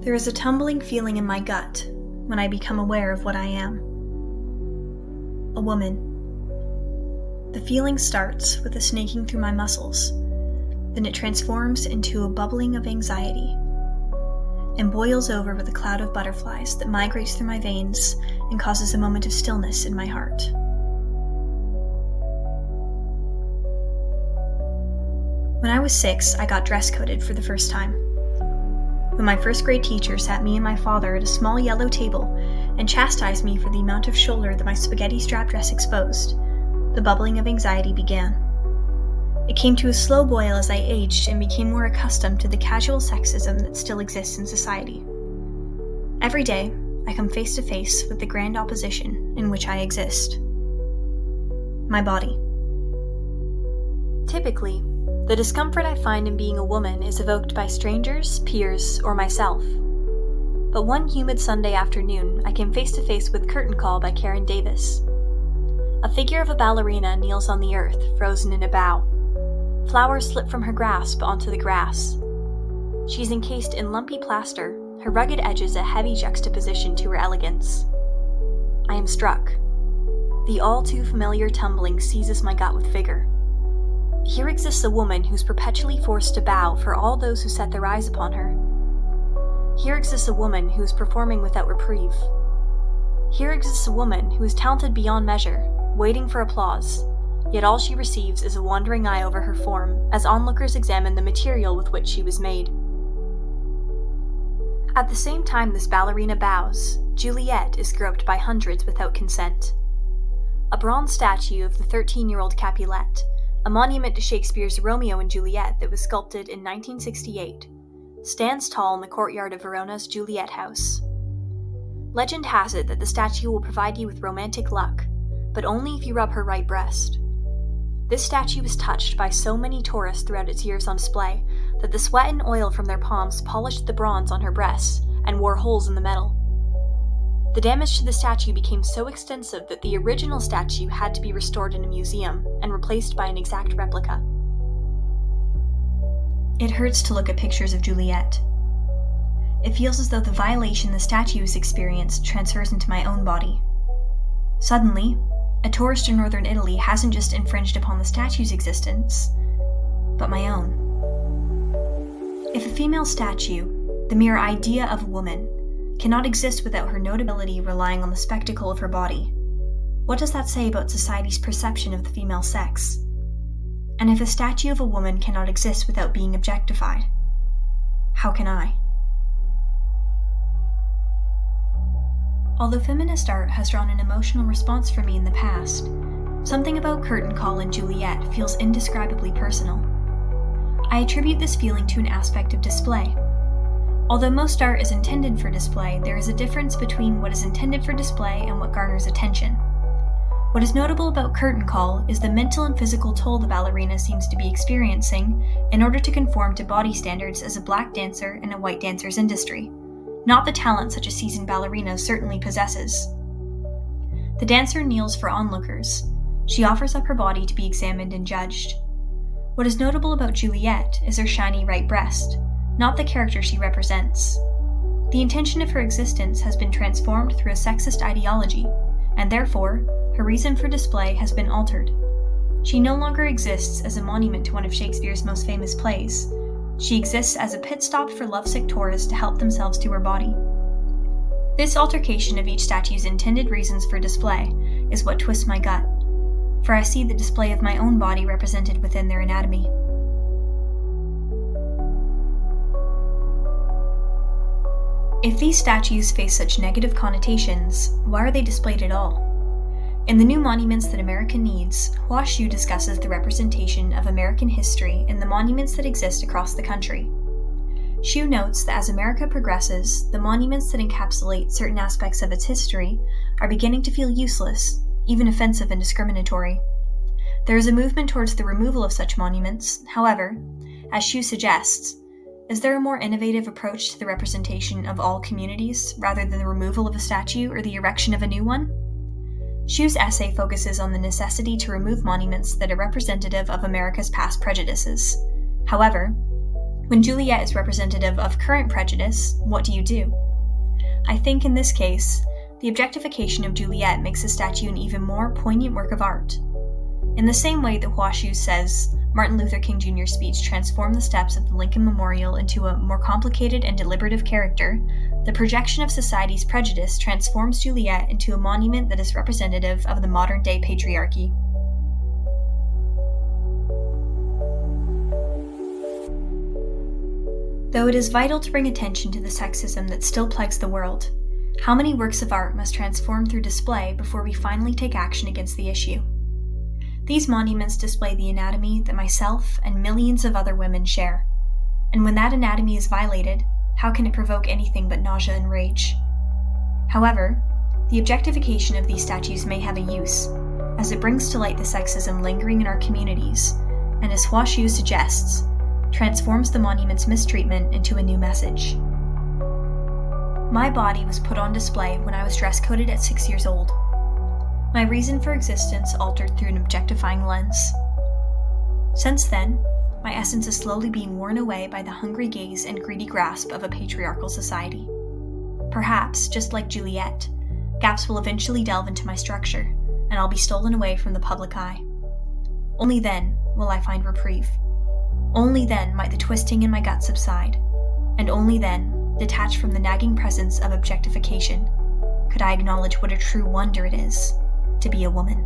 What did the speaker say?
There is a tumbling feeling in my gut when I become aware of what I am. A woman. The feeling starts with a snaking through my muscles, then it transforms into a bubbling of anxiety and boils over with a cloud of butterflies that migrates through my veins and causes a moment of stillness in my heart. When I was 6, I got dress coded for the first time. When my first grade teacher sat me and my father at a small yellow table and chastised me for the amount of shoulder that my spaghetti strap dress exposed, the bubbling of anxiety began. It came to a slow boil as I aged and became more accustomed to the casual sexism that still exists in society. Every day, I come face to face with the grand opposition in which I exist. My body. Typically, the discomfort I find in being a woman is evoked by strangers, peers, or myself. But one humid Sunday afternoon, I came face to face with Curtain Call by Karen Davis. A figure of a ballerina kneels on the earth, frozen in a bough. Flowers slip from her grasp onto the grass. She's encased in lumpy plaster, her rugged edges a heavy juxtaposition to her elegance. I am struck. The all-too-familiar tumbling seizes my gut with vigor. Here exists a woman who's perpetually forced to bow for all those who set their eyes upon her. Here exists a woman who is performing without reprieve. Here exists a woman who is talented beyond measure, waiting for applause, yet all she receives is a wandering eye over her form as onlookers examine the material with which she was made. At the same time this ballerina bows, Juliet is groped by hundreds without consent. A bronze statue of the 13-year-old Capulet, a monument to Shakespeare's Romeo and Juliet that was sculpted in 1968, stands tall in the courtyard of Verona's Juliet House. Legend has it that the statue will provide you with romantic luck, but only if you rub her right breast. This statue was touched by so many tourists throughout its years on display that the sweat and oil from their palms polished the bronze on her breasts and wore holes in the metal. The damage to the statue became so extensive that the original statue had to be restored in a museum and replaced by an exact replica. It hurts to look at pictures of Juliet. It feels as though the violation the statue has experienced transfers into my own body. Suddenly, a tourist in northern Italy hasn't just infringed upon the statue's existence, but my own. If a female statue, the mere idea of a woman, cannot exist without her notability relying on the spectacle of her body, what does that say about society's perception of the female sex? And if a statue of a woman cannot exist without being objectified, how can I? Although feminist art has drawn an emotional response for me in the past, something about Curtain Call and Juliet feels indescribably personal. I attribute this feeling to an aspect of display. Although most art is intended for display, there is a difference between what is intended for display and what garners attention. What is notable about Curtain Call is the mental and physical toll the ballerina seems to be experiencing in order to conform to body standards as a black dancer in a white dancer's industry, not the talent such a seasoned ballerina certainly possesses. The dancer kneels for onlookers. She offers up her body to be examined and judged. What is notable about Juliet is her shiny right breast, not the character she represents. The intention of her existence has been transformed through a sexist ideology, and therefore, her reason for display has been altered. She no longer exists as a monument to one of Shakespeare's most famous plays. She exists as a pit stop for lovesick tourists to help themselves to her body. This altercation of each statue's intended reasons for display is what twists my gut, for I see the display of my own body represented within their anatomy. If these statues face such negative connotations, why are they displayed at all? In The New Monuments That America Needs, Hua Xu discusses the representation of American history in the monuments that exist across the country. Xu notes that as America progresses, the monuments that encapsulate certain aspects of its history are beginning to feel useless, even offensive and discriminatory. There is a movement towards the removal of such monuments. However, as Xu suggests, is there a more innovative approach to the representation of all communities rather than the removal of a statue or the erection of a new one? Xu's essay focuses on the necessity to remove monuments that are representative of America's past prejudices. However, When Juliet is representative of current prejudice, what do? I think in this case, the objectification of Juliet makes the statue an even more poignant work of art. In the same way that Huashu says Martin Luther King Jr.'s speech transformed the steps of the Lincoln Memorial into a more complicated and deliberative character, the projection of society's prejudice transforms Juliet into a monument that is representative of the modern-day patriarchy. Though it is vital to bring attention to the sexism that still plagues the world, how many works of art must transform through display before we finally take action against the issue? These monuments display the anatomy that myself and millions of other women share, and when that anatomy is violated, how can it provoke anything but nausea and rage? However, the objectification of these statues may have a use, as it brings to light the sexism lingering in our communities, and as Huashu suggests, transforms the monument's mistreatment into a new message. My body was put on display when I was dress-coded at 6 years old. My reason for existence altered through an objectifying lens. Since then, my essence is slowly being worn away by the hungry gaze and greedy grasp of a patriarchal society. Perhaps, just like Juliet, gaps will eventually delve into my structure, and I'll be stolen away from the public eye. Only then will I find reprieve. Only then might the twisting in my gut subside, and only then, detached from the nagging presence of objectification, could I acknowledge what a true wonder it is to be a woman.